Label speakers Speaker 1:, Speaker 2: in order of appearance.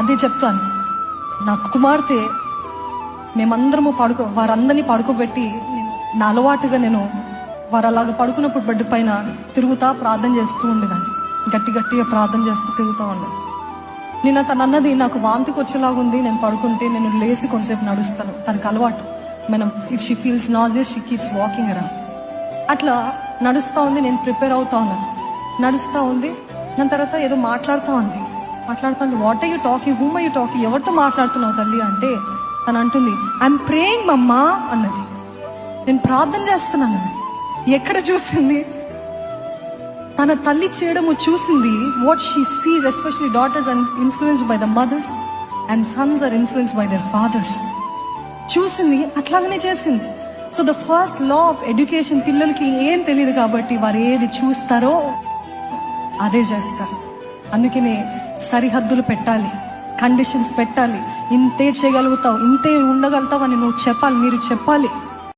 Speaker 1: అదే చెప్తాను. నా కుమార్తె మేమందరము వారందరినీ పడుకోబెట్టి నా అలవాటుగా నేను వారు అలాగ పడుకున్నప్పుడు బెడ్ పైన తిరుగుతా ప్రార్థన చేస్తూ ఉండేదాన్ని. గట్టిగా ప్రార్థన చేస్తూ తిరుగుతూ ఉండేది. నిన్న తను అన్నది, నాకు వాంతికి వచ్చేలాగుంది, నేను పడుకుంటే నేను లేచి కొంతసేపు నడుస్తాను. తనకు అలవాటు. If she feels nauseous she keeps walking around. అట్లా నడుస్తూ ఉంది. నేను ప్రిపేర్ అవుతా ఉన్నాను. నడుస్తూ ఉంది. దాని తర్వాత ఏదో మాట్లాడుతూ ఉంది. What are you talking, whom are you talking, ఎవరితో మాట్లాడుతున్నావు తల్లి అంటే తను అంటుంది, ఐఎమ్ ప్రేయింగ్ మమ్మా అన్నది. నేను ప్రార్థన చేస్తున్నాను. ఎక్కడ చూసింది? తన తల్లి చేయడము చూసింది. What she sees, especially daughters are influenced by the mothers and sons are influenced by their fathers. చూసింది, అట్లాగనే చేసింది. So the first law of education, పిల్లలకి ఏం తెలియదు కాబట్టి వారు ఏది చూస్తారో అదే చేస్తారు. అందుకనే సరిహద్దులు పెట్టాలి, కండిషన్స్ పెట్టాలి. ఇంతే చేయగలుగుతావు, ఇంతే ఉండగలుగుతావు అని నువ్వు చెప్పాలి, మీరు చెప్పాలి.